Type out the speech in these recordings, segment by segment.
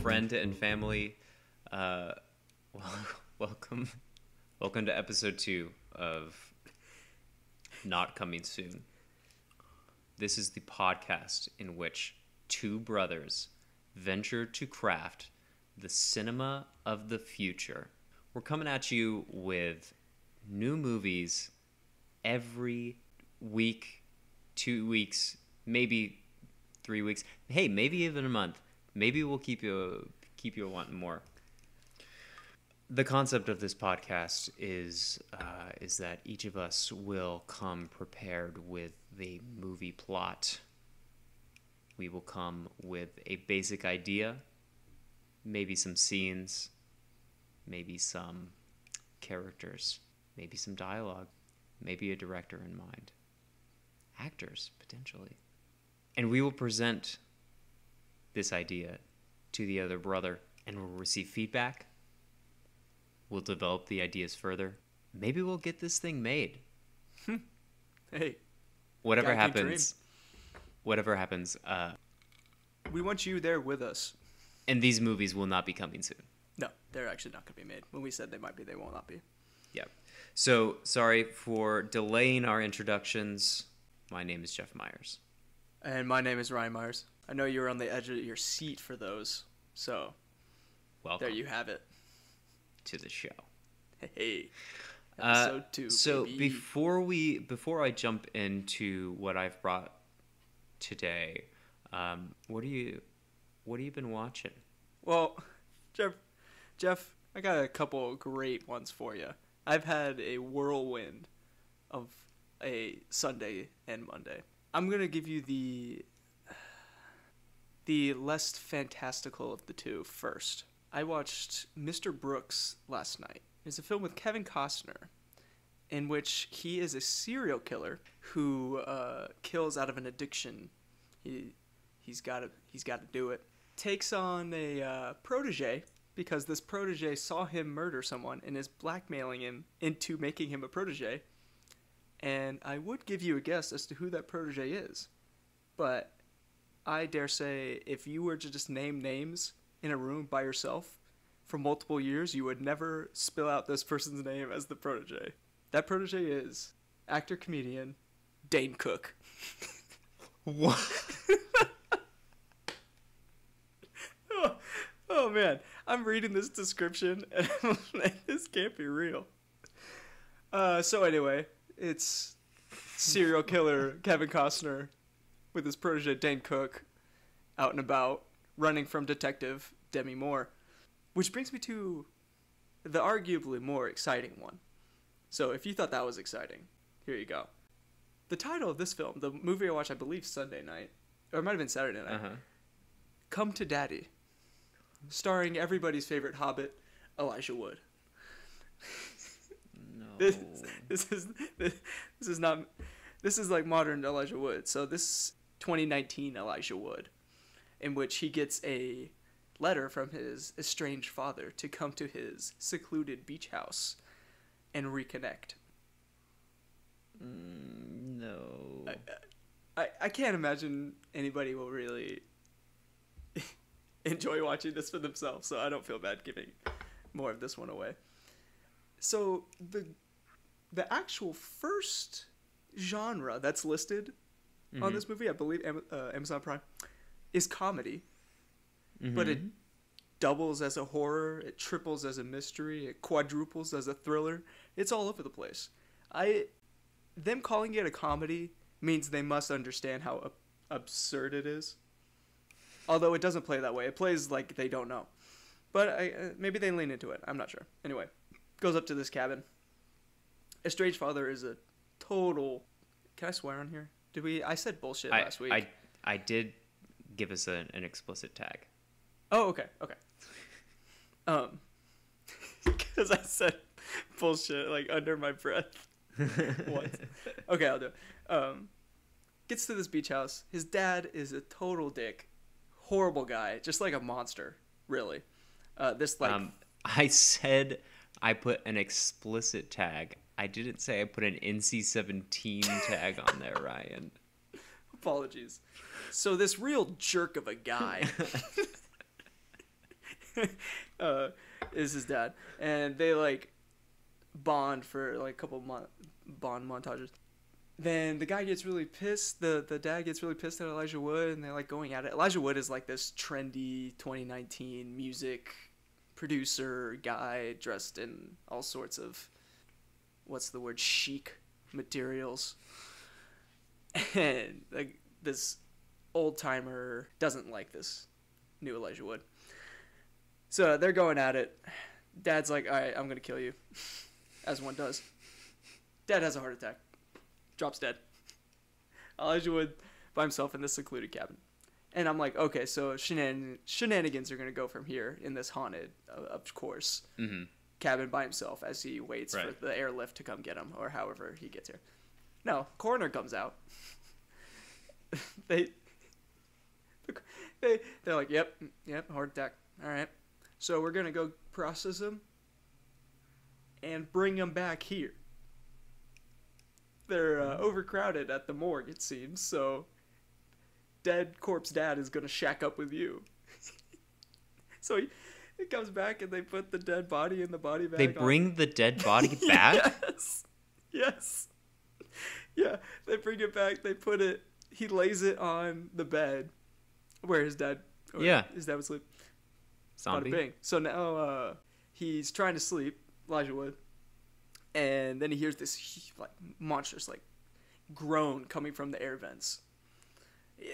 friend and family. Well, welcome to episode 2 of Not Coming Soon. This is the podcast in which two brothers venture to craft the cinema of the future. We're coming at you with new movies every week, 2 weeks, maybe 3 weeks. Hey, maybe even a month. Maybe we'll keep you wanting more. The concept of this podcast is that each of us will come prepared with the movie plot. We will come with a basic idea, maybe some scenes, maybe some characters, maybe some dialogue, maybe a director in mind, actors potentially. And we will present this idea to the other brother and we'll receive feedback. We'll develop the ideas further. Maybe we'll get this thing made. Hey, whatever happens, we want you there with us. And these movies will not be coming soon. No, they're actually not going to be made. When we said they might be, they will not be. Yep. So, sorry for delaying our introductions. My name is Jeff Myers. And my name is Ryan Myers. I know you were on the edge of your seat for those, so welcome. There you have it. To the show. Hey. Episode 2. So baby. before I jump into what I've brought today, what have you been watching? Well, Jeff, I got a couple great ones for you. I've had a whirlwind of a Sunday and Monday. I'm gonna give you the less fantastical of the two first. I watched Mr. Brooks last night. It's a film with Kevin Costner in which he is a serial killer who kills out of an addiction. He's got to do it. Takes on a protege because this protege saw him murder someone and is blackmailing him into making him a protege. And I would give you a guess as to who that protege is. But I dare say if you were to just name names in a room by yourself for multiple years, you would never spill out this person's name as the protege. That protege is actor-comedian Dane Cook. What? Oh man, I'm reading this description and I'm like, this can't be real. So anyway, it's serial killer Kevin Costner with his protege Dane Cook out and about, running from Detective Demi Moore. Which brings me to the arguably more exciting one. So if you thought that was exciting, here you go. The title of this film, the movie I watched, I believe, Sunday night, or it might have been Saturday night, Come to Daddy, starring everybody's favorite Hobbit, Elijah Wood. No. This is like modern Elijah Wood. So this 2019 Elijah Wood, in which he gets a letter from his estranged father to come to his secluded beach house and reconnect. No. I can't imagine anybody will really enjoy watching this for themselves, so I don't feel bad giving more of this one away. So the actual first genre that's listed on this movie, I believe Amazon Prime, is comedy. But it doubles as a horror, it triples as a mystery, it quadruples as a thriller. It's all over the place. Them calling it a comedy means they must understand how absurd it is. Although it doesn't play that way. It plays like they don't know. But maybe they lean into it. I'm not sure. Anyway, goes up to this cabin. Estranged father is a total... Can I swear on here? I said bullshit last week. I did give us an explicit tag. Oh, okay. Because I said bullshit, like, under my breath. What? Okay, I'll do it. Gets to this beach house. His dad is a total dick. Horrible guy. Just like a monster, really. I said I put an explicit tag. I didn't say I put an NC-17 tag on there, Ryan. Apologies. So this real jerk of a guy is his dad, and they like bond for like a couple bond montages. Then the guy gets really pissed. The dad gets really pissed at Elijah Wood, and they're like going at it. Elijah Wood is like this trendy 2019 music producer guy dressed in all sorts of, what's the word, chic materials. And like this old timer doesn't like this new Elijah Wood. So they're going at it. Dad's like, all right, I'm going to kill you. As one does. Dad has a heart attack. Drops dead. Elijah Wood by himself in this secluded cabin. And I'm like, okay, so shenanigans are going to go from here in this haunted, of course, cabin by himself as he waits for the airlift to come get him, or however he gets here. No, coroner comes out. They're like, yep, heart attack. All right. So we're going to go process him and bring him back here. They're overcrowded at the morgue, it seems, so dead corpse dad is going to shack up with you. So he comes back and they put the dead body in the body bag. They bring the dead body back? Yes. Yeah, they bring it back. They put it, he lays it on the bed where his dad would sleep. Zombie. Bada bing. So now he's trying to sleep, Elijah Wood, and then he hears this like monstrous like groan coming from the air vents,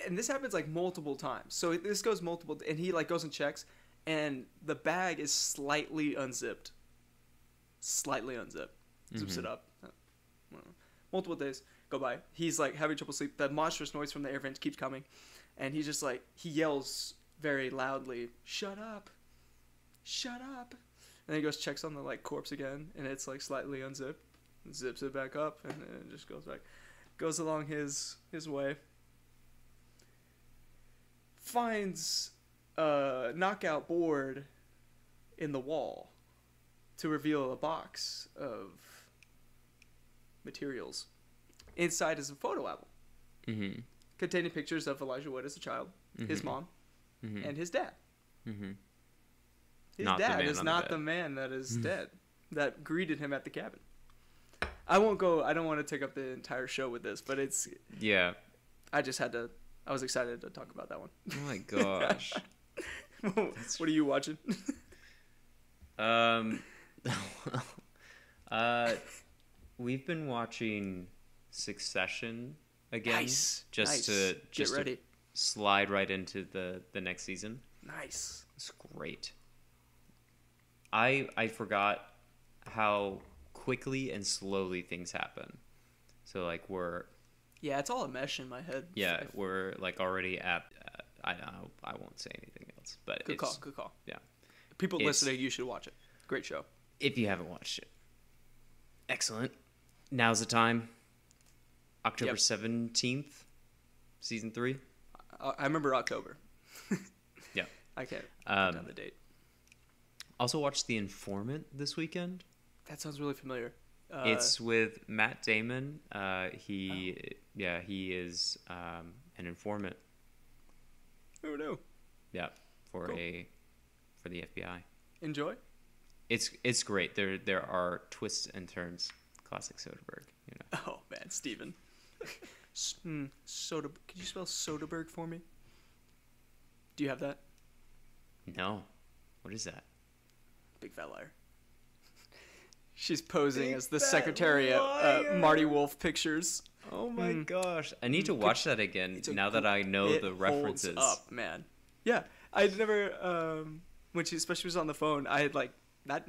and this happens like multiple times. So this goes multiple, and he like goes and checks, and the bag is slightly unzipped. Zips it up. Multiple days go by. He's like having trouble sleep. The monstrous noise from the air vents keeps coming, and he's just like, he yells very loudly, shut up. And then he goes, checks on the like corpse again, and it's like slightly unzipped, zips it back up, and then it just goes along his way. Finds a knockout board in the wall to reveal a box of materials. Inside is a photo album containing pictures of Elijah Wood as a child, his mom, and his dad. His dad is not the man that is dead, that greeted him at the cabin. I don't want to take up the entire show with this, but it's... Yeah. I was excited to talk about that one. Oh my gosh. What are you watching? We've been watching Succession again. Nice. Just to slide right into the next season. Nice. It's great. I forgot how quickly and slowly things happen. So like yeah, it's all a mesh in my head. Yeah, we're like already at I won't say anything else, but good call. Yeah. People listening, you should watch it. Great show. If you haven't watched it. Excellent. Now's the time. October 17th, season 3. I remember October. Yeah. I can't put down the date. Also watched The Informant this weekend. That sounds really familiar. It's with Matt Damon. He is an informant. Who knew? Yeah, for cool. For the FBI. Enjoy. It's great. There are twists and turns. Classic Soderbergh. You know. Oh man, Steven. Soda. Could you spell Soderbergh for me? Do you have that? No. What is that? Big fat liar. She's posing as the secretary at Marty Wolf Pictures. Oh my gosh. I need to watch that again now that I know the references. Holds up, man. Yeah. I'd never, when she especially was on the phone, I had like, I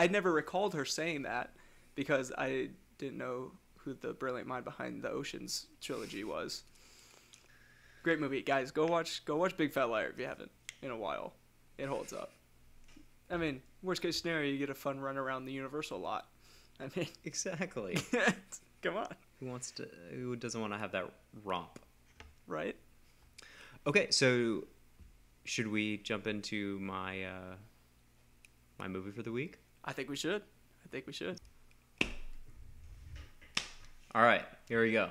never recalled her saying that because I didn't know who the brilliant mind behind the Oceans trilogy was. Great movie. Guys, go watch Big Fat Liar if you haven't in a while. It holds up. I mean, worst case scenario, you get a fun run around the Universal lot. I mean, exactly. Come on. Who doesn't want to have that romp? Right. Okay, so should we jump into my my movie for the week? I think we should. All right, here we go.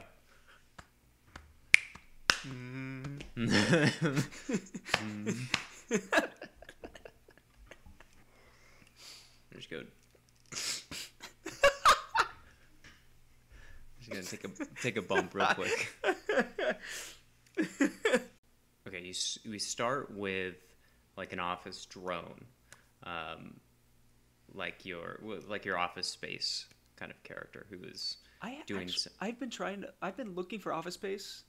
take a bump real quick. Okay, we start with like an office drone, like your Office Space kind of character who is doing. I've been looking for Office Space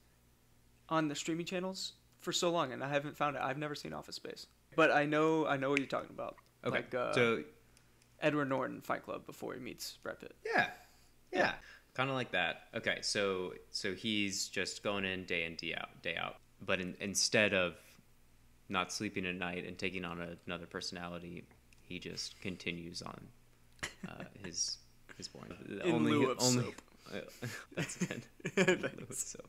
on the streaming channels for so long, and I haven't found it. I've never seen Office Space, but I know what you're talking about. Okay, like, so Edward Norton Fight Club before he meets Brad Pitt. Yeah. Kind of like that. Okay, so he's just going in day out. But instead of not sleeping at night and taking on another personality, he just continues on his boring. In lieu of soap. That's it. In lieu of soap.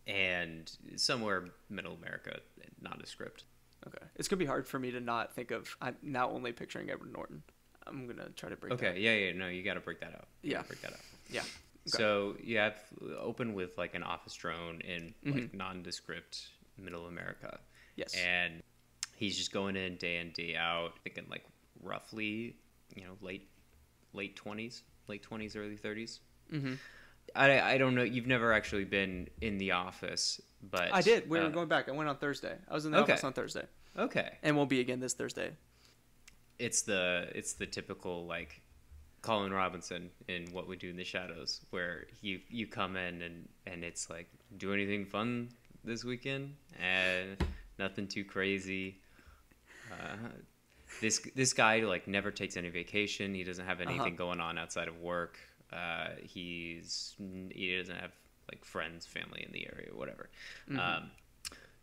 And somewhere middle America, nondescript. Okay, it's gonna be hard for me to not think of. I'm now only picturing Edward Norton. I'm gonna try to break. Okay, yeah, no, you got to break that out. Break that out. Yeah. Okay. So you have open with like an office drone in like nondescript middle America. Yes. And he's just going in, day out, thinking like roughly, late 20s, early 30s. Mm-hmm. I don't know. You've never actually been in the office, but I did. We were going back. I went on Thursday. I was in the office on Thursday. Okay. And we'll be again this Thursday. It's the typical like Colin Robinson in What We Do in the Shadows, where you come in and it's like, do anything fun this weekend? And nothing too crazy. This guy like never takes any vacation. He doesn't have anything going on outside of work. He doesn't have like friends, family in the area, or whatever.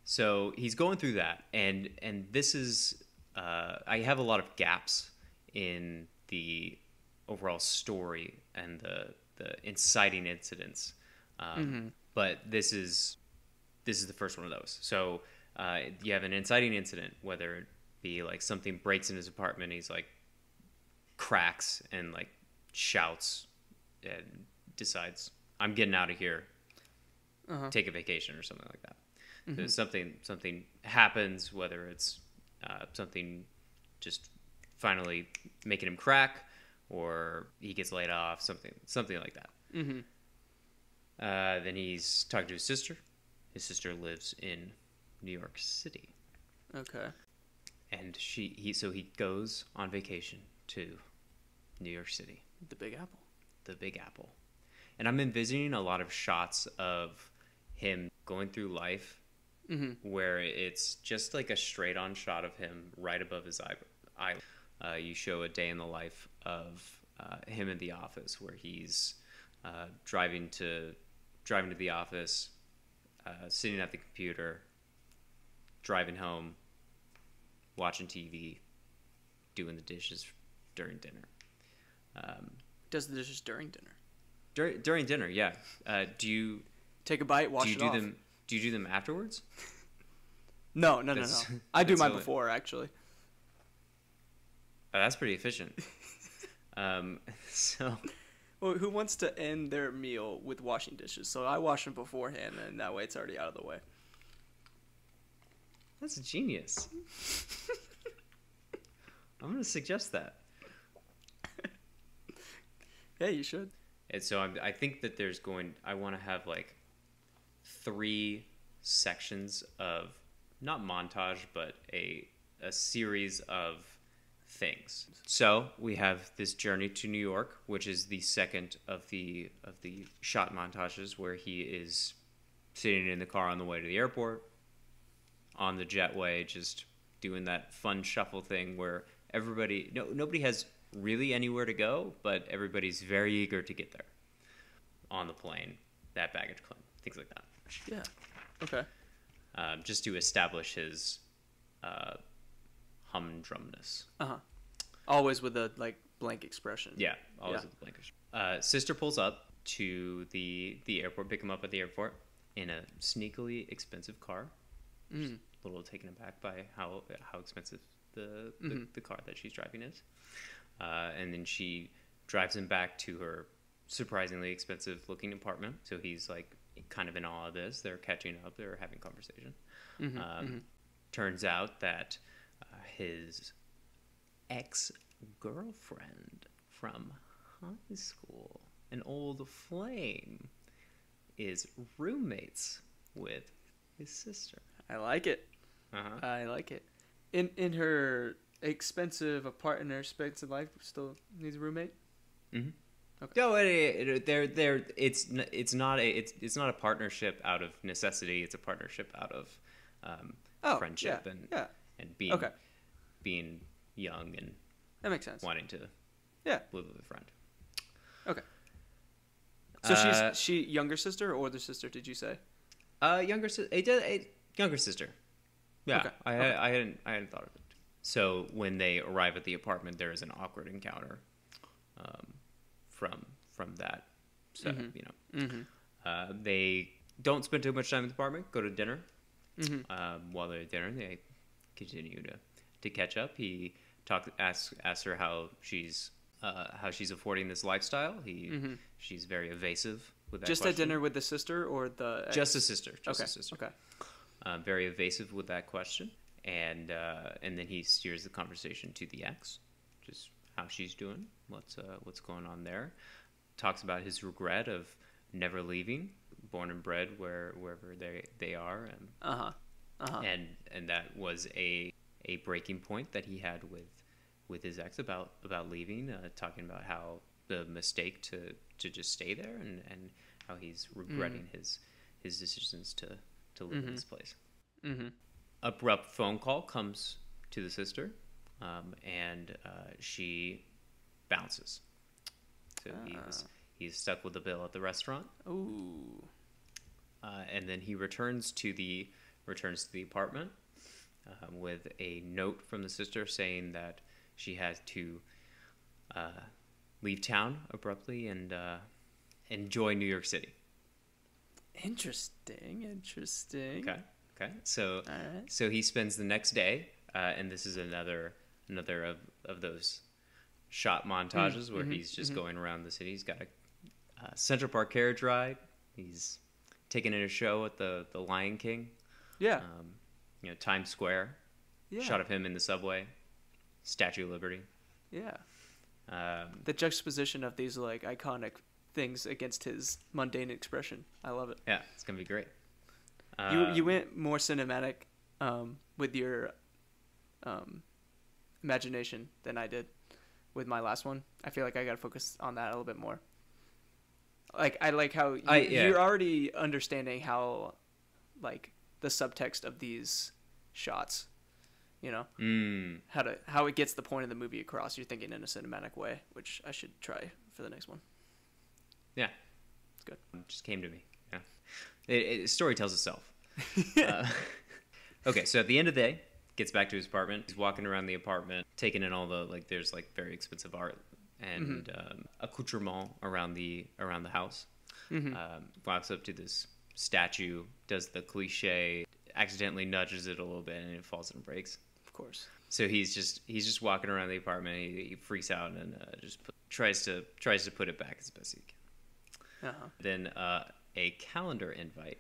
So he's going through that, and this is I have a lot of gaps in the overall story and the inciting incidents, but this is the first one of those. So you have an inciting incident, whether it be like something breaks in his apartment, he's like cracks and like shouts and decides, I'm getting out of here, take a vacation or something like that. So something happens, whether it's something just finally making him crack, or he gets laid off, something like that. Then he's talking to his sister. His sister lives in New York City. Okay. And he goes on vacation to New York City. The Big Apple. The Big Apple. And I'm envisioning a lot of shots of him going through life where it's just like a straight on shot of him right above his eye. You show a day in the life of him in the office, where he's driving to the office, sitting at the computer, driving home, watching TV, doing the dishes during dinner. Does the dishes during dinner? During dinner, yeah. Do you take a bite, wash it off? Do you do them afterwards? No. I do mine before, actually. Oh, that's pretty efficient. So, well, who wants to end their meal with washing dishes? So I wash them beforehand, and that way it's already out of the way. That's genius. I'm going to suggest that. Yeah, you should. And so I think that I want to have like 3 sections of, not montage, but a series of things. So we have this journey to New York, which is the second of the shot montages, where he is sitting in the car on the way to the airport, on the jetway, just doing that fun shuffle thing where nobody has really anywhere to go, but everybody's very eager to get there. On the plane, that baggage claim, things like that. Yeah. Okay. Just to establish his humdrumness. Always with a blank expression. Yeah, always with a blank expression. Sister pulls up to the airport, pick him up at the airport in a sneakily expensive car. Just a little taken aback by how expensive the car that she's driving is. And then she drives him back to her surprisingly expensive looking apartment. So he's like kind of in awe of this. They're catching up. They're having conversation. Turns out that his ex-girlfriend from high school an old flame is roommates with his sister. I like it. Uh-huh. I like it. In her expensive apartment, her expensive life, still needs a roommate. Mm-hmm. Okay. No, it's not a partnership out of necessity. It's a partnership out of friendship and being young and that makes sense. wanting to live with a friend. Okay. So she younger sister or older sister? Did you say? Younger sister. Yeah, Okay. I hadn't thought of it. So when they arrive at the apartment, there is an awkward encounter, from that. So they don't spend too much time in the apartment. Go to dinner. While they're at dinner, they continue to catch up. He asks her how she's affording this lifestyle. She's very evasive with that Just question. at dinner with the sister or the ex? Just a sister. Okay. A sister. Okay. Very evasive with that question, and then he steers the conversation to the ex, just how she's doing, what's going on there. Talks about his regret of never leaving, born and bred wherever they are, and that was a breaking point that he had with his ex about leaving, talking about how the mistake to just stay there and how he's regretting his decisions to live in this place. Abrupt phone call comes to the sister, and she bounces. So he's stuck with the bill at the restaurant. Ooh. And then he returns to the apartment with a note from the sister saying that she has to leave town abruptly and enjoy New York City. Interesting. Okay. So Alright. so he spends the next day, and this is another of those shot montages where he's just going around the city. He's got a Central Park carriage ride. He's taking in a show at the Lion King. Yeah. Times Square. Yeah. Shot of him in the subway. Statue of Liberty. Yeah. The juxtaposition of these like iconic things against his mundane expression. I love it. Yeah, it's gonna be great. You went more cinematic with your imagination than I did with my last one. I feel like I got to focus on that a little bit more. Like I like how you're already understanding how like the subtext of these shots, how it gets the point of the movie across. You're thinking in a cinematic way, which I should try for the next one. Yeah, it's good. It just came to me. Yeah, story tells itself. Okay, so at the end of the day, gets back to his apartment. He's walking around the apartment, taking in all the there's very expensive art and accoutrement around the house. Walks up to this statue, does the cliche, accidentally nudges it a little bit, and it falls and breaks. Of course. So he's just walking around the apartment. He freaks out and tries to put it back as best he can. Then a calendar invite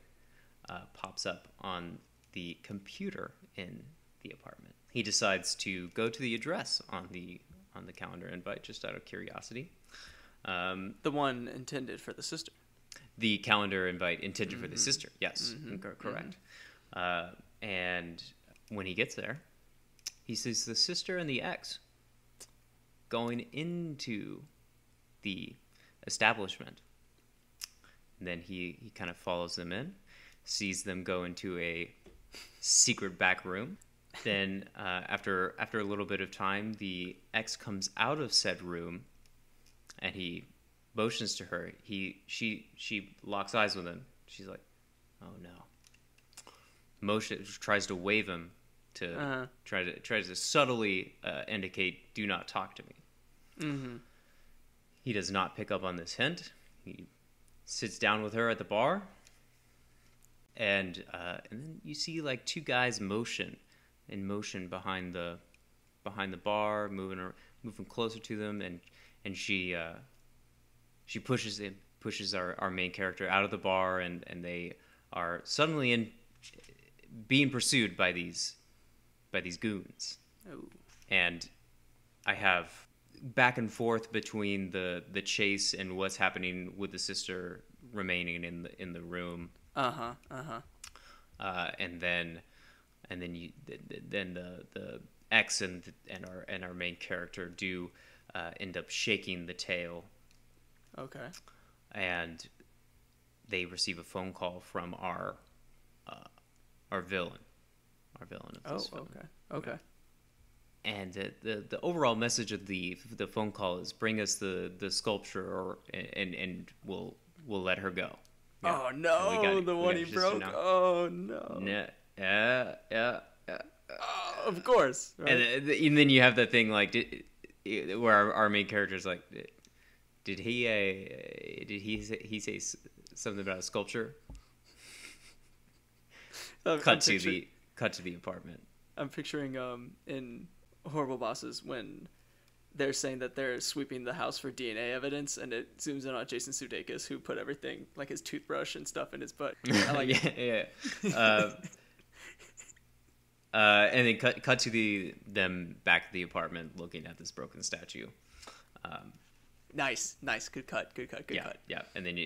pops up on the computer in the apartment. He decides to go to the address on the calendar invite just out of curiosity. The one intended for the sister. The calendar invite intended for the sister. Yes, correct. And when he gets there, he sees the sister and the ex going into the establishment. And then he kind of follows them in, sees them go into a secret back room. Then after a little bit of time, the ex comes out of said room, and he motions to her. She locks eyes with him. She's like, "Oh no." Tries to wave him to tries to subtly indicate, "Do not talk to me." He does not pick up on this hint. He sits down with her at the bar, and then you see two guys in motion behind the bar, moving closer to them, and she pushes our main character out of the bar, and they are suddenly being pursued by these goons. Oh. And I have back and forth between the chase and what's happening with the sister remaining in the room. And then the X and our main character do end up shaking the tail. Okay. And they receive a phone call from our villain. Our villain of this film. Okay. And the overall message of the phone call is bring us the sculpture and we'll let her go. Yeah. Oh no, the one he broke. Oh no. Yeah. Oh, of course. Right? And then you have that thing like where our main character is like, did he say something about a sculpture? Cut to the apartment. I'm picturing in Horrible Bosses when they're saying that they're sweeping the house for DNA evidence, and it zooms in on Jason Sudeikis, who put everything like his toothbrush and stuff in his butt. I like it. And then cut to them back at the apartment looking at this broken statue. Nice, good cut. Yeah, and then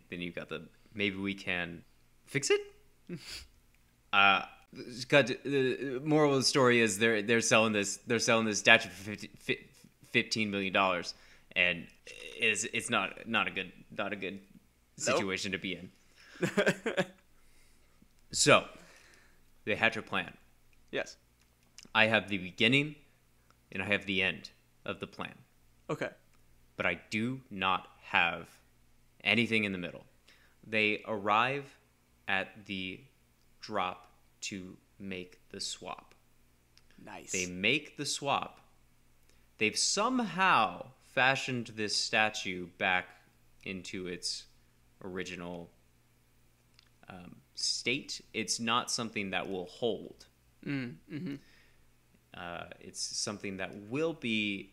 you've got the maybe we can fix it. The moral of the story is they're selling this statue for $15 million, and it's not a good situation to be in. So they hatch a plan. Yes. I have the beginning and I have the end of the plan. Okay. But I do not have anything in the middle. They arrive at the drop to make the swap. Nice. They make the swap. They've somehow fashioned this statue back into its original state. It's not something that will hold. Mm-hmm. It's something that will be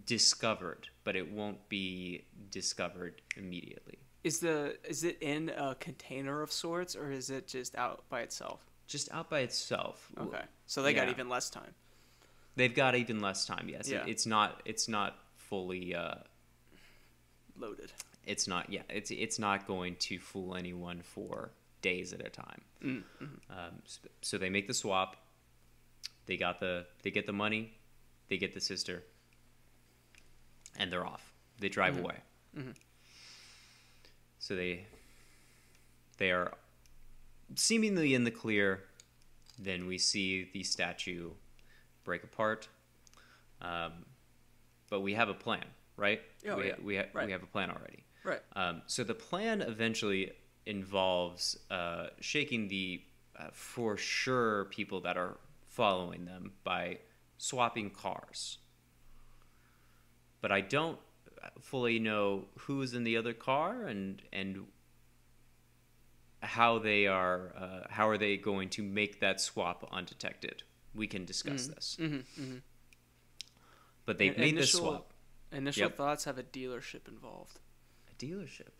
discovered, but it won't be discovered immediately. Is it in a container of sorts, or is it just out by itself? Just out by itself. Okay, so they got even less time. They've got even less time. Yes, yeah. It's not fully loaded. It's not. Yeah, it's not going to fool anyone for days at a time. Mm-hmm. So they make the swap. They get the money. They get the sister. And they're off. They drive away. Mm-hmm. So they are seemingly in the clear. Then we see the statue break apart. But we have a plan, right? Oh, we have a plan already. Right. So the plan eventually involves shaking the for sure people that are following them by swapping cars. But I don't fully know who's in the other car and how they are how are they going to make that swap undetected. We can discuss this. Mm-hmm, mm-hmm. But they've made this swap. Initial thoughts have a dealership involved. A dealership.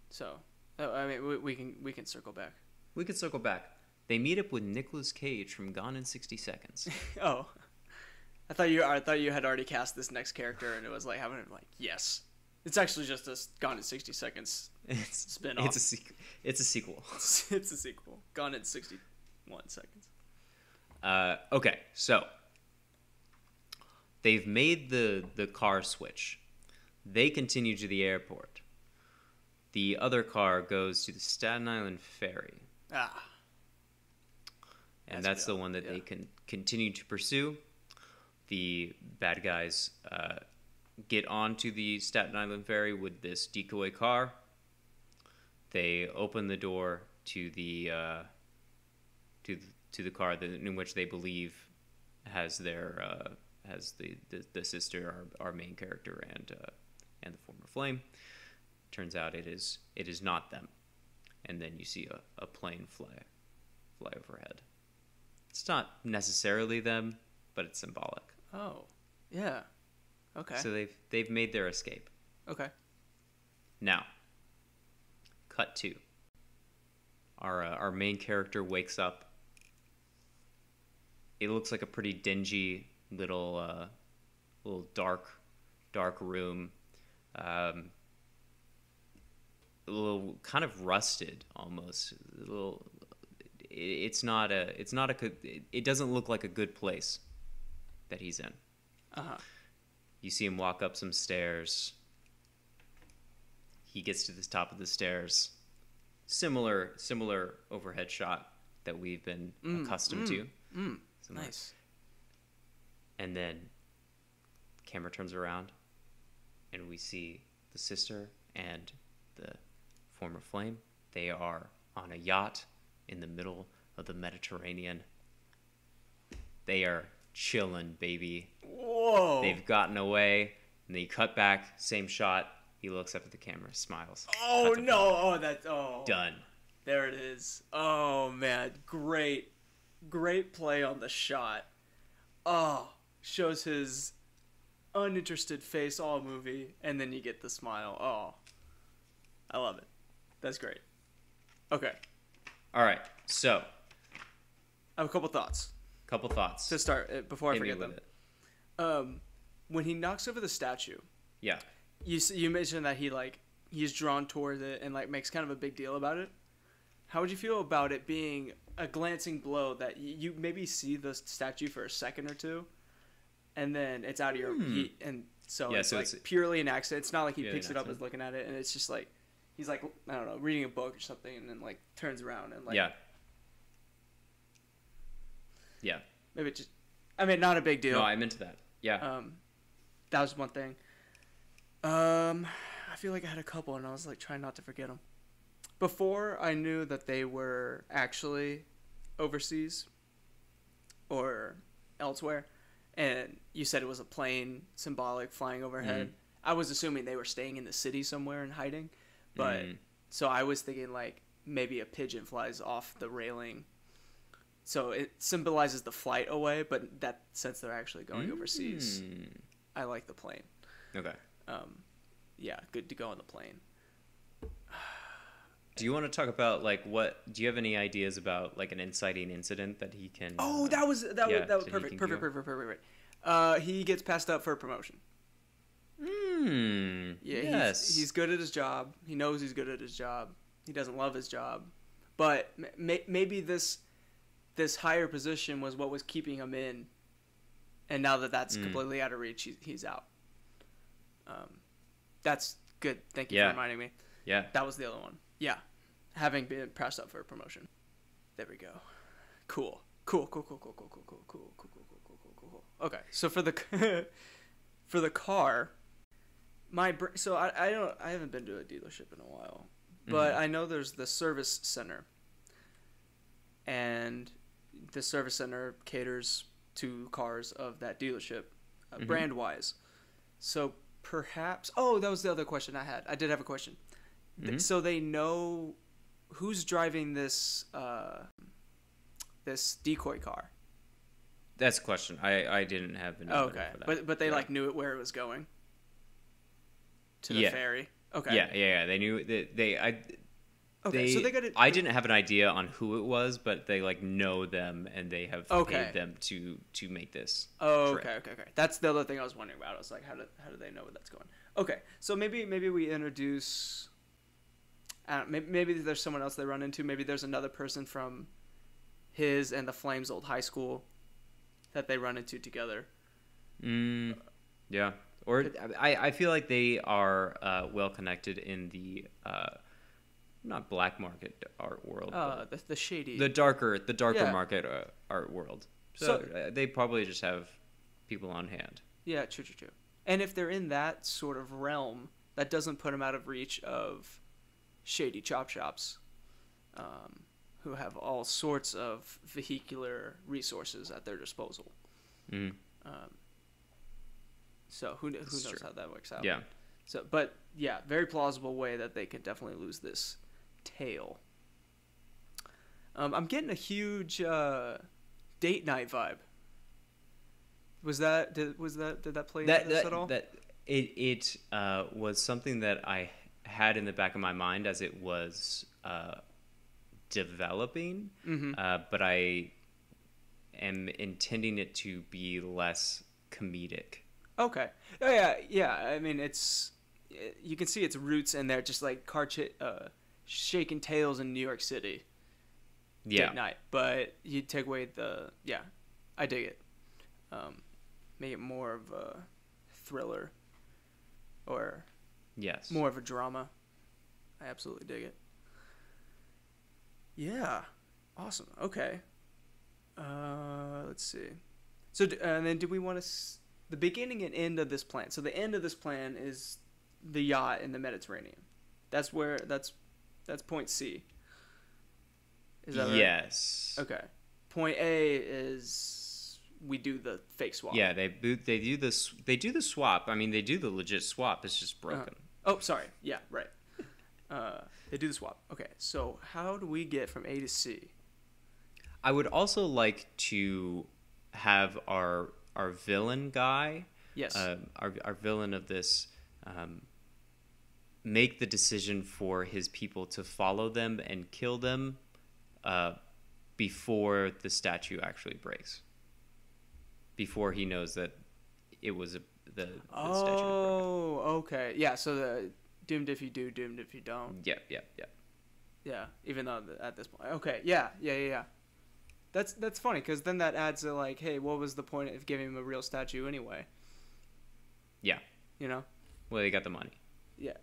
So, I mean, we can circle back. We can circle back. They meet up with Nicolas Cage from Gone in 60 Seconds. Oh, I thought you had already cast this next character, and it was like having yes, it's actually just a Gone in 60 Seconds spin-off. It's a sequel. It's a sequel. Gone in 61 seconds. Okay, so they've made the car switch. They continue to the airport. The other car goes to the Staten Island ferry. And that's the one that they can continue to pursue. The bad guys get onto the Staten Island ferry with this decoy car. They open the door to the car in which they believe has their has the sister, our main character, and the former flame. Turns out it is not them, and then you see a plane fly overhead. It's not necessarily them, but it's symbolic. Oh, yeah. Okay. So they've made their escape. Okay. Now, cut to our main character wakes up. It looks like a pretty dingy little little dark room, a little kind of rusted almost. A little. It's not a. It doesn't look like a good place that he's in. You see him walk up some stairs. He gets to the top of the stairs. Similar overhead shot that we've been accustomed to. Nice. And then camera turns around and we see the sister and the former flame. They are on a yacht in the middle of the Mediterranean. They are chilling, baby. Whoa. They've gotten away, and they cut back, same shot. He looks up at the camera, smiles. Oh no! Done. There it is. Oh man, great play on the shot. Oh, shows his uninterested face all movie, and then you get the smile. Oh, I love it. That's great. Okay. All right. So, I have a couple thoughts to start before I forget them. When he knocks over the statue, yeah, you mentioned that he's drawn towards it and makes kind of a big deal about it. How would you feel about it being a glancing blow that you maybe see the statue for a second or two, and then it's out of your and so it's purely an accident. It's not like he picks it up and is looking at it, and it's just like he's I don't know, reading a book or something, and then turns around and yeah, maybe it just, I mean, not a big deal. No, I'm into that. Yeah. That was one thing. I feel like I had a couple, and I was trying not to forget them. Before I knew that they were actually overseas or elsewhere, and you said it was a plane symbolic flying overhead, I was assuming they were staying in the city somewhere and hiding. But so I was thinking maybe a pigeon flies off the railing. So it symbolizes the flight away, but that since they're actually going overseas, I like the plane. Okay. Yeah, good to go on the plane. Do you want to talk about do you have any ideas about an inciting incident that he can? Oh, that was perfect. He gets passed up for a promotion. Yeah. Yes. He's good at his job. He knows he's good at his job. He doesn't love his job, but maybe this higher position was what was keeping him in, and now that's completely out of reach, he's out. That's good. Thank you for reminding me. Yeah. That was the other one. Yeah. Having been passed up for a promotion. There we go. Cool. Okay. So for the car, I haven't been to a dealership in a while, but I know there's the service center, and the service center caters to cars of that dealership, brand wise. So perhaps, that was the other question I had. I did have a question. So they know who's driving this this decoy car. That's a question. I didn't have an answer for that. But they knew it where it was going to the ferry. Okay. Yeah. They knew so they got it. I didn't have an idea on who it was, but they know them and they have paid them to make this. Okay. That's the other thing I was wondering about. I was how do they know where that's going? Okay, so maybe we introduce. Maybe there's someone else they run into. Maybe there's another person from his and the Flames' old high school that they run into together. Yeah. Or I feel like they are well connected in the not black market art world. The shady, the darker market art world. So they probably just have people on hand. Yeah, true. And if they're in that sort of realm, that doesn't put them out of reach of shady chop shops, who have all sorts of vehicular resources at their disposal. So who knows how that works out? Yeah. So, but yeah, very plausible way that they could definitely lose this tail. I'm getting a huge date night vibe. Did that play into this at all? It was something that I had in the back of my mind as it was developing, but I am intending it to be less comedic. Okay. Oh yeah, yeah. I mean, you can see its roots in there, just like shaking tails in New York City, Yeah. date night. But you take away yeah, I dig it. Make it more of a thriller or Yes. more of a drama. I absolutely dig it. Yeah, awesome. Okay. Let's see. So, and then do we want to the beginning and end of this plan? So the end of this plan is the yacht in the Mediterranean. That's point C. Is that right? Yes. Okay. Point A is we do the fake swap. Yeah, they do this. They do the swap. I mean, they do the legit swap. It's just broken. Oh, sorry. Yeah, right. They do the swap. Okay. So how do we get from A to C? I would also like to have our villain guy. Yes. Our villain of this. Make the decision for his people to follow them and kill them before the statue actually breaks. Before he knows that it was the statue. Oh, okay. Yeah, so the doomed if you do, doomed if you don't. Yep. Yeah, even though at this point. Okay, yeah. That's funny, because then that adds a, like, hey, what was the point of giving him a real statue anyway? Yeah. You know? Well, they got the money. Yeah.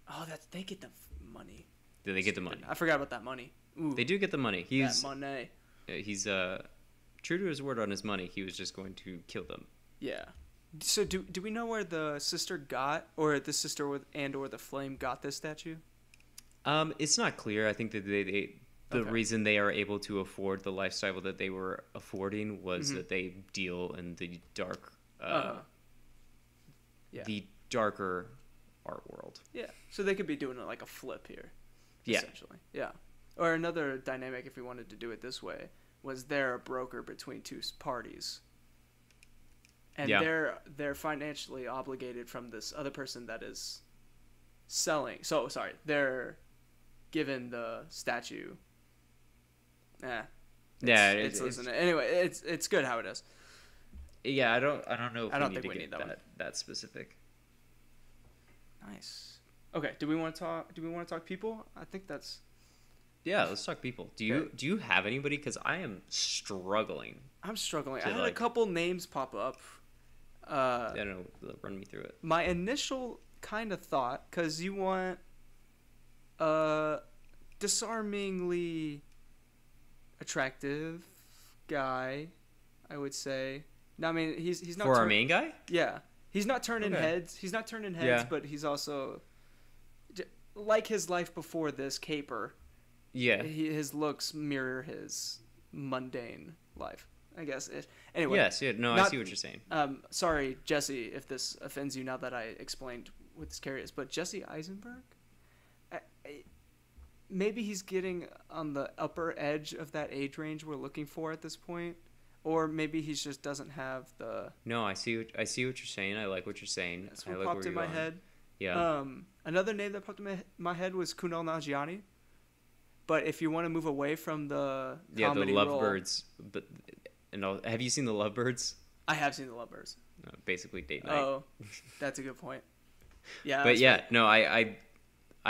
Oh, they get the money. Do they get the money? I forgot about that money. Ooh, They do get the money. that money. He's true to his word on his money. He was just going to kill them. Yeah. So do we know where the sister got, or the sister or the flame got this statue? It's not clear. I think that the Okay. reason they are able to afford the lifestyle that they were affording was that they deal in the dark, Yeah. the darker art world. Yeah. So they could be doing it like a flip here. Yeah. Essentially. Yeah. Or another dynamic, if we wanted to do it this way, was they're a broker between two parties. And Yeah. they're financially obligated from this other person that is selling. So, sorry, they're given the statue. Anyway, it's good how it is. Yeah, I don't know if I we don't need think to we get need that that specific. Nice. Okay, do we want to talk people? I think that's Yeah, let's talk people. Do you have anybody? Because I am struggling. I'm struggling. To, I had a couple names pop up. I don't know. Run me through it. My initial kind of thought, because you want a disarmingly attractive guy, I would say. No, I mean he's not for our main guy. Yeah, he's not turning Okay. heads. He's not turning heads, Yeah. but he's also like his life before this caper. Yeah. His looks mirror his mundane life, I guess. Anyway. Yes. Yeah. No, I see what you're saying. Sorry, Jesse, if this offends you now that I explained what this character is, but Jesse Eisenberg, maybe he's getting on the upper edge of that age range we're looking for at this point, or maybe he just doesn't have the. No, I see what you're saying. I like what you're saying. That's I what like popped where in you're my going. head. Yeah. Another name that popped in my head was Kunal Nanjiani. But if you want to move away from the comedy the role, Lovebirds. But have you seen the Lovebirds? I have seen the Lovebirds. Basically, date night. Oh, that's a good point. Yeah, But yeah, no, I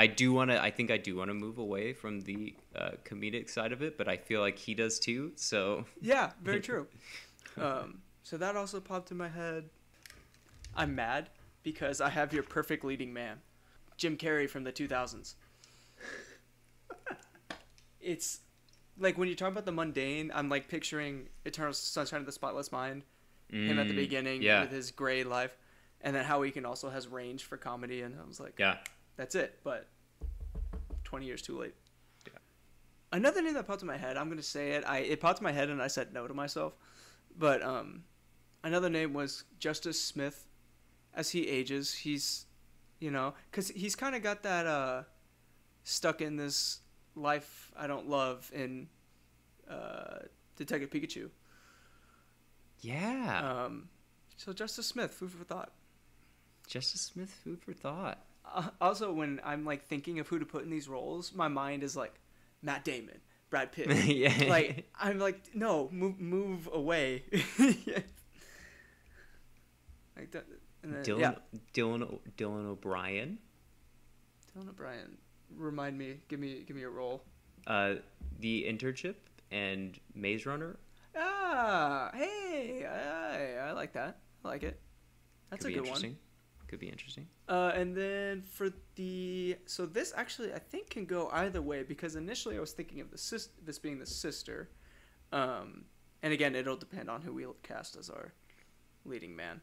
do want to. I think I do want to move away from the comedic side of it, but I feel like he does too. So yeah, very true. So that also popped in my head. I'm mad because I have your perfect leading man, Jim Carrey from the 2000s. It's like when you talk about the mundane, I'm like picturing Eternal Sunshine of the Spotless Mind, him at the beginning with his gray life, and then how he can also has range for comedy. And I was like, yeah, that's it. But 20 years too late. Yeah. Another name that popped in my head, I'm gonna say it. It popped in my head and I said no to myself. But another name was Justice Smith. As he ages, he's, because he's kind of got that stuck in this life I don't love in Detective Pikachu. Yeah. So Justice Smith, food for thought. Justice Smith, food for thought. Also, when I'm like thinking of who to put in these roles, my mind is like Matt Damon, Brad Pitt. Yeah. Like I'm like, no, move away. Like And then, Dylan O'Brien. Dylan O'Brien. Remind me. Give me a role. The Internship and Maze Runner. Hey, I like that. I like it. That's a good one. Could be interesting. And then so this actually I think can go either way, because initially I was thinking of this being the sister, and again it'll depend on who we cast as our leading man.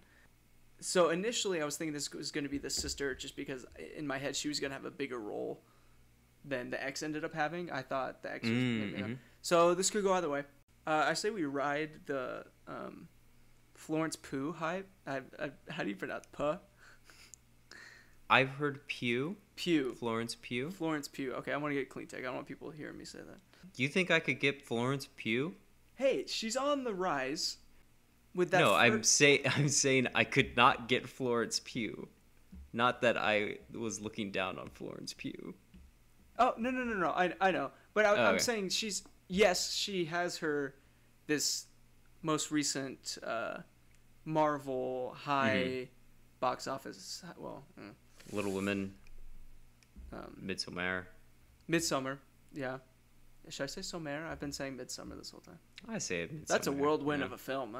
So initially I was thinking this was going to be the sister, just because in my head she was going to have a bigger role than the ex ended up having. I thought the ex was maybe so this could go either way. I say we ride the Florence Pugh hype. How do you pronounce Puh? I've heard Pugh. Florence Pugh. Okay, I want to get clean take. I don't want people hearing me say that. You think I could get Florence Pugh? Hey, she's on the rise. With that. No, I'm saying I could not get Florence Pugh. Not that I was looking down on Florence Pugh. Oh no! I know, but I'm saying she has this most recent Marvel high box office. Well. Little Women, Midsommar, yeah. Should I say Sommer? I've been saying Midsummer this whole time. I say Midsommar. That's a whirlwind of a film.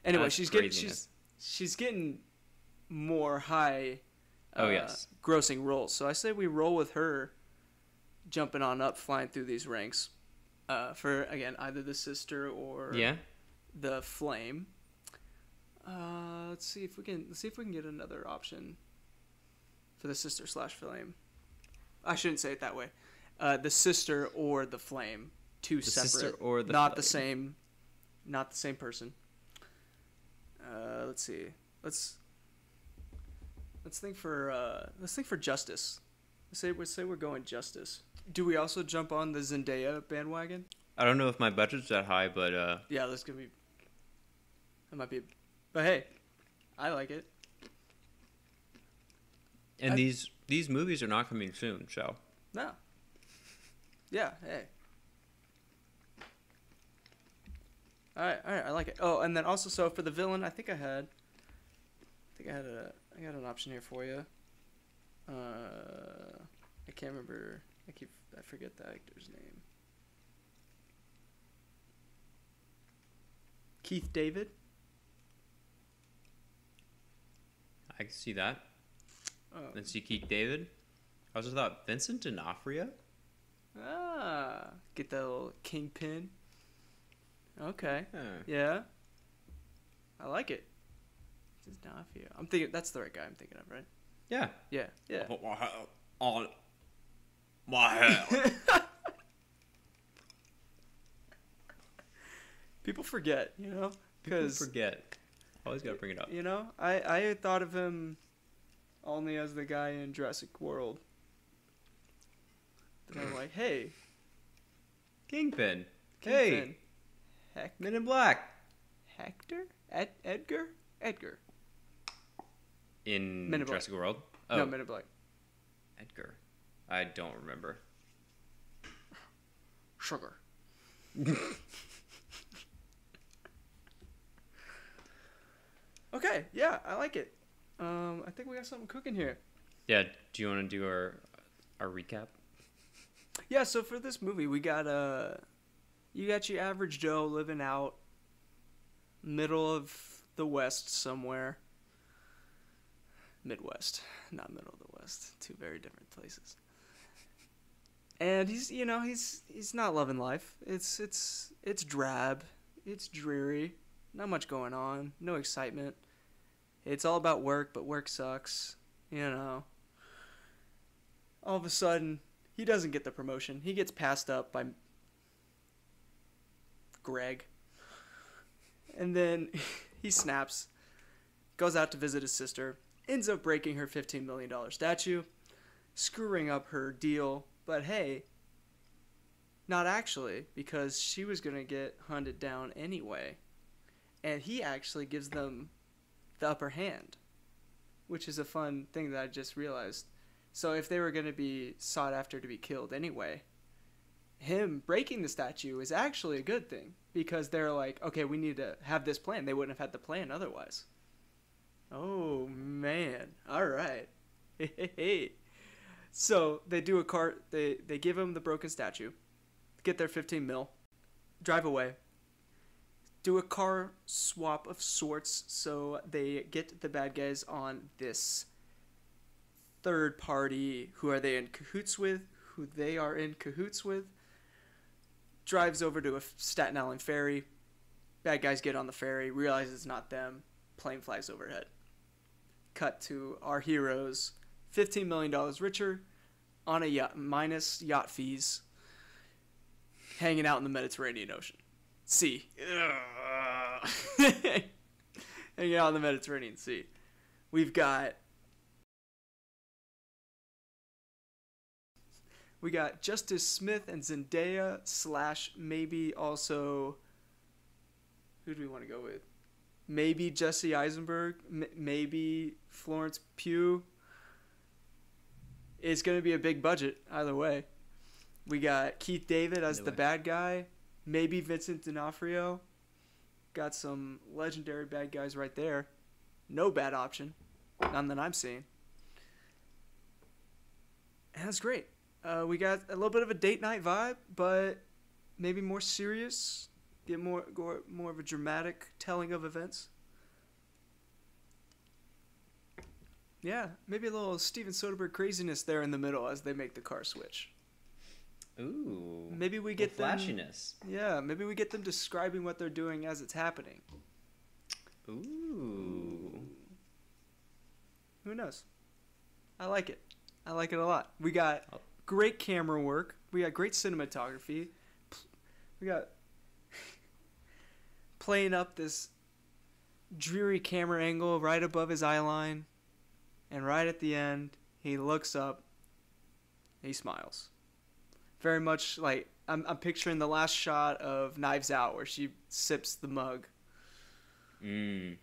Anyway, she's getting more high, grossing roles. So I say we roll with her, jumping on up, flying through these ranks, for again either the sister or the flame. Let's see if we can get another option for the sister / flame. I shouldn't say it that way. The sister or the flame, separate, sister or the not flame. Not the same person. Let's see. Let's think for justice. Let's say we're going justice. Do we also jump on the Zendaya bandwagon? I don't know if my budget's that high, but yeah, this could be. It might be, but hey, I like it. And these movies are not coming soon, so. No. Yeah, hey. All right, I like it. Oh, and then also, so for the villain, I had an option here for you. I can't remember. I forget the actor's name. Keith David. I can see that. Let's see Keith David. I also thought Vincent D'Onofrio. Get that little kingpin. Okay. Yeah. I like it. D'Onofrio. I'm thinking that's the right guy I'm thinking of, right? Yeah. Yeah. Put my hat on my head. People forget, because Always gotta bring it up. I thought of him only as the guy in Jurassic World. Then I'm like, hey, Kingpin. Hey, Men in Black. Hector? Edgar? In Men in Jurassic Black. World? Oh. No, Men in Black. Edgar. I don't remember. Sugar. Okay, yeah, I like it. I think we got something cooking here. Yeah, do you want to do our recap? Yeah, so for this movie, we got you got your average Joe living out middle of the West somewhere. Midwest, not middle of the West. Two very different places. And he's not loving life. It's drab. It's dreary. Not much going on. No excitement. It's all about work, but work sucks. All of a sudden, he doesn't get the promotion. He gets passed up by Greg. And then he snaps, goes out to visit his sister, ends up breaking her $15 million statue, screwing up her deal. But hey, not actually, because she was going to get hunted down anyway. And he actually gives them the upper hand, which is a fun thing that I just realized. So if they were going to be sought after to be killed anyway, him breaking the statue is actually a good thing, because they're like, okay, we need to have this plan. They wouldn't have had the plan otherwise. Oh man! All right. Hey. So they do a car. They give him the broken statue, get their 15 mil, drive away. Do a car swap of sorts, so they get the bad guys on this third party who are they in cahoots with, who they are in cahoots with. Drives over to a Staten Island ferry. Bad guys get on the ferry, realize it's not them. Plane flies overhead. Cut to our heroes, $15 million richer, on a yacht, minus yacht fees, hanging out in the Mediterranean Ocean. Sea. Hanging out in the Mediterranean Sea. We got Justice Smith and Zendaya / maybe also, who do we want to go with? Maybe Jesse Eisenberg, maybe Florence Pugh. It's going to be a big budget either way. We got Keith David as the bad guy, maybe Vincent D'Onofrio. Got some legendary bad guys right there. No bad option, none that I'm seeing. And that's great. We got a little bit of a date night vibe, but maybe more serious. Get more of a dramatic telling of events. Yeah, maybe a little Steven Soderbergh craziness there in the middle as they make the car switch. Ooh. Maybe we get them flashiness. Yeah, maybe we get them describing what they're doing as it's happening. Ooh. Who knows? I like it. I like it a lot. We got great camera work. We got great cinematography. We got playing up this dreary camera angle right above his eye line. And right at the end, he looks up. He smiles. Very much like I'm picturing the last shot of Knives Out where she sips the mug. I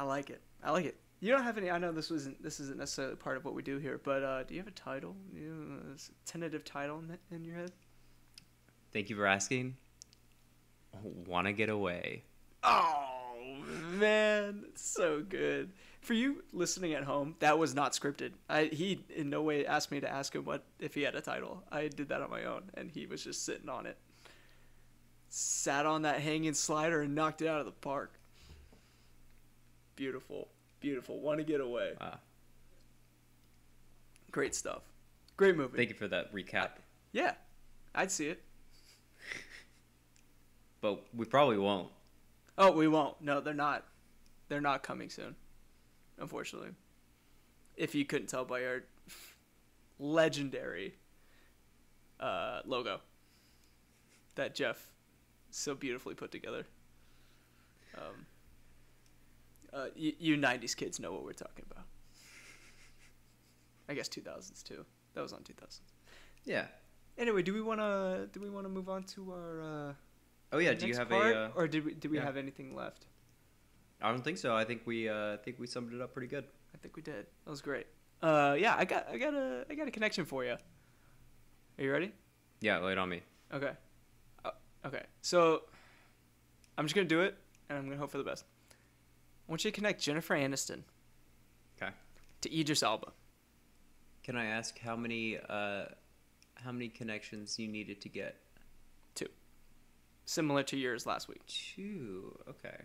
like it. I like it. You don't have any. I know this isn't necessarily part of what we do here, but do you have a title? A tentative title in your head? Thank you for asking. Wanna Get Away. Oh man, so good. For you listening at home, that was not scripted. He in no way asked me to ask him if he had a title. I did that on my own, and he was just sitting on it. Sat on that hanging slider and knocked it out of the park. Beautiful. Beautiful. Want to Get Away. Wow. Great stuff. Great movie. Thank you for that recap. Yeah, I'd see it. But we probably won't. Oh, we won't. No, they're not. They're not coming soon, unfortunately. If you couldn't tell by our legendary logo that Jeff so beautifully put together. You 90s kids know what we're talking about. I guess 2000s too. That was on 2000s. Yeah. Anyway, do we want to move on to our oh yeah, do you have part, or did we have anything left? I don't think so. I think we summed it up pretty good. I think we did. That was great. Yeah, I got a connection for you. Are you ready? Yeah, lay it on me. Okay. Okay. So I'm just gonna do it, and I'm gonna hope for the best. I want you to connect Jennifer Aniston. Okay. To Idris Elba. Can I ask how many connections you needed to get? 2. Similar to yours last week. 2. Okay.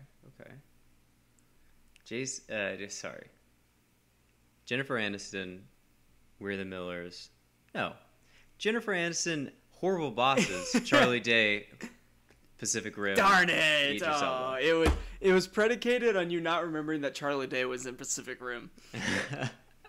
Sorry. Jennifer Aniston, We're the Millers. No. Jennifer Aniston, Horrible Bosses, Charlie Day, Pacific Rim. Darn it! Oh, it was predicated on you not remembering that Charlie Day was in Pacific Rim.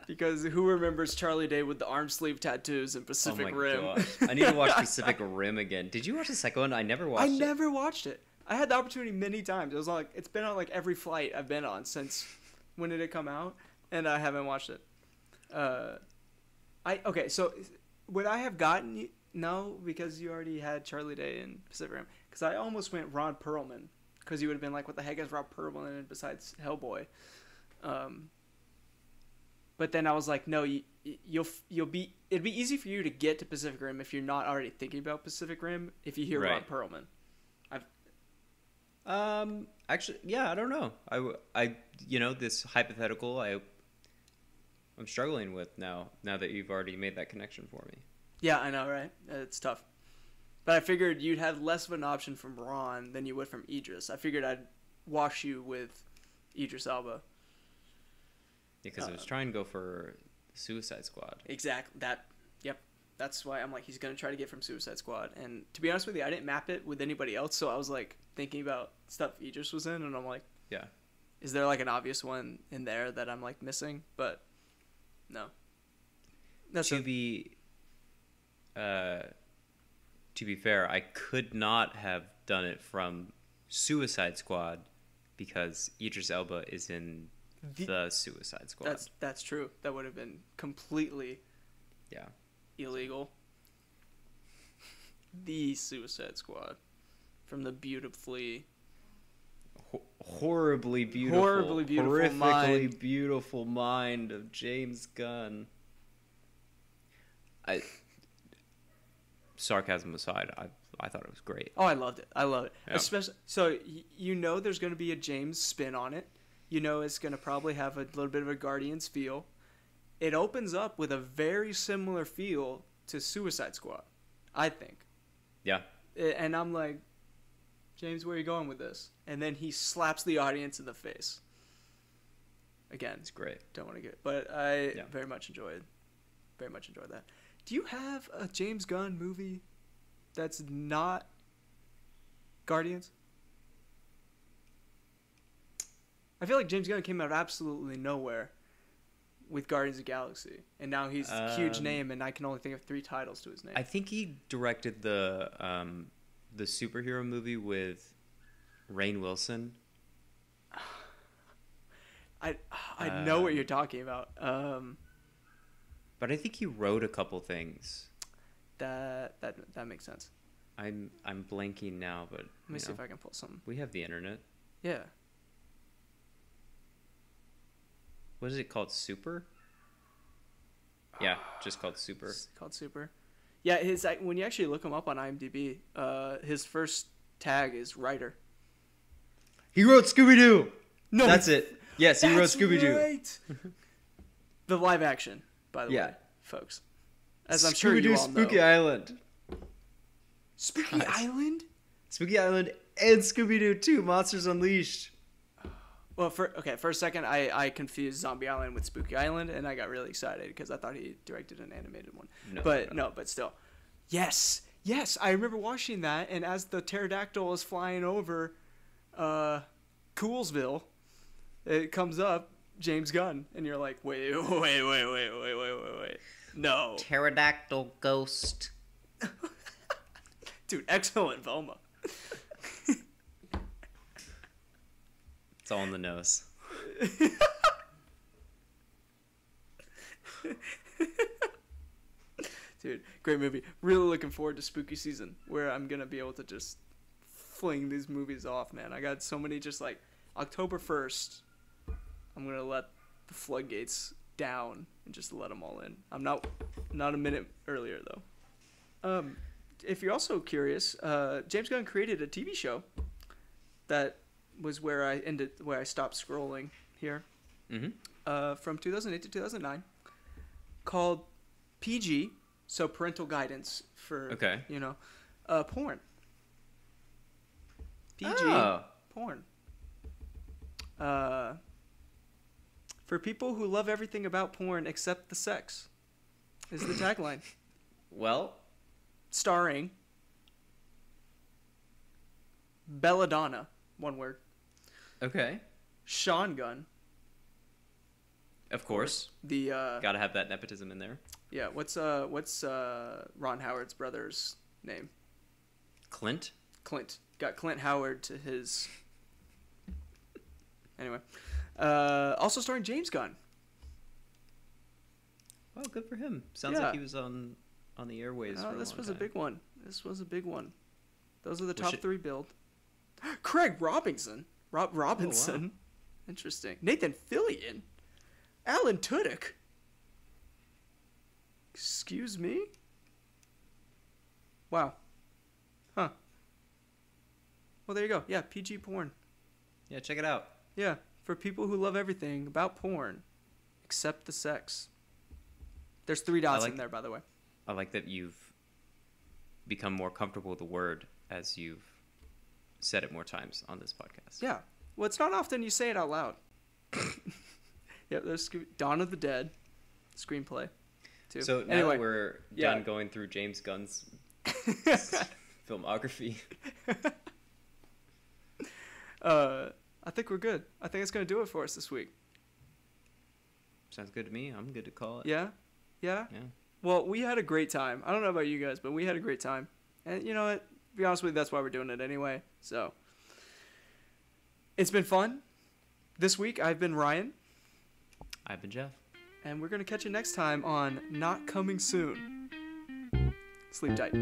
Because who remembers Charlie Day with the arm sleeve tattoos in Pacific Rim? Gosh. I need to watch Pacific Rim again. Did you watch the second one? I never watched it. I never watched it. I had the opportunity many times. It was like it's been on like every flight I've been on since when did it come out, and I haven't watched it. Okay, so would I have gotten no because you already had Charlie Day in Pacific Rim? Because I almost went Ron Perlman because you would have been like, what the heck is Ron Perlman in besides Hellboy? But then I was like, no, it'd be easy for you to get to Pacific Rim if you're not already thinking about Pacific Rim if you hear right. Ron Perlman. Actually, yeah, I don't know. This hypothetical, I'm struggling with now that you've already made that connection for me. Yeah, I know, right? It's tough. But I figured you'd have less of an option from Ron than you would from Idris. I figured I'd wash you with Idris Elba. Because I was trying to go for Suicide Squad. Exactly. Yep. That's why I'm like, he's going to try to get from Suicide Squad. And to be honest with you, I didn't map it with anybody else, so I was like thinking about stuff Idris was in, and I'm like, yeah. Is there like an obvious one in there that I'm like missing? But no. To be fair, I could not have done it from Suicide Squad because Idris Elba is in the Suicide Squad. That's true. That would have been completely illegal. The Suicide Squad from the beautifully horribly beautiful horrifically beautiful mind of James Gunn. Sarcasm aside, I thought it was great. Oh, I loved it. Yeah. Especially, so there's going to be a James spin on it. It's going to probably have a little bit of a Guardians feel. It opens up with a very similar feel to Suicide Squad, I think. Yeah. And I'm like, James, where are you going with this? And then he slaps the audience in the face. Again, it's great. Don't want to get, but I very much enjoyed that. Do you have a James Gunn movie that's not Guardians? I feel like James Gunn came out of absolutely nowhere with Guardians of the Galaxy, and now he's a huge name, and I can only think of 3 titles to his name. I think he directed the superhero movie with Rainn Wilson. I know what you're talking about. But I think he wrote a couple things. That makes sense. I'm blanking now, but let me see if I can pull something. We have the internet. Yeah. What is it called? Super? Yeah, just called Super. It's called Super. Yeah, when you actually look him up on IMDb, his first tag is writer. He wrote Scooby-Doo. No, that's it. Yes, he wrote Scooby-Doo. Right. The live action, by the way, folks. As I'm sure you all know. Spooky Island. Spooky Island? Spooky Island and Scooby-Doo 2, Monsters Unleashed. Well, for a second, I confused Zombie Island with Spooky Island, and I got really excited because I thought he directed an animated one. But still. Yes, I remember watching that, and as the pterodactyl is flying over Coolsville, it comes up, James Gunn, and you're like, wait. No. Pterodactyl ghost. Dude, excellent Velma. It's all in the nose. Dude, great movie. Really looking forward to spooky season where I'm going to be able to just fling these movies off, man. I got so many just like October 1st. I'm going to let the floodgates down and just let them all in. I'm not a minute earlier though. If you're also curious, James Gunn created a TV show that was where I stopped scrolling here. Mm-hmm. From 2008 to 2009, called PG, so parental guidance for porn. PG porn. For people who love everything about porn except the sex, is the tagline. Well, starring Belladonna, one word. Okay. Sean Gunn. Of course. The gotta have that nepotism in there. Yeah. What's Ron Howard's brother's name? Clint. Got Clint Howard to his. Anyway, also starring James Gunn. Well, good for him. Sounds like he was on the airways. This was a big one. Those are the top 3 billed. Craig Robinson. Robinson. Oh, wow. Interesting. Nathan Fillion. Alan Tudyk. Excuse me? Wow. Huh. Well, there you go. Yeah, PG porn. Yeah, check it out. Yeah, for people who love everything about porn, except the sex. There's 3 dots in there, by the way. I like that you've become more comfortable with the word as you've said it more times on this podcast. Yeah. Well, it's not often you say it out loud. Yeah, there's Dawn of the Dead screenplay, too. So now that we're done going through James Gunn's filmography. I think we're good. I think it's going to do it for us this week. Sounds good to me. I'm good to call it. Yeah? Yeah? Yeah. Well, we had a great time. I don't know about you guys, but we had a great time. And you know what? To be honest with you, that's why we're doing it anyway. So, it's been fun. This week, I've been Ryan. I've been Jeff. And we're going to catch you next time on Not Coming Soon. Sleep tight.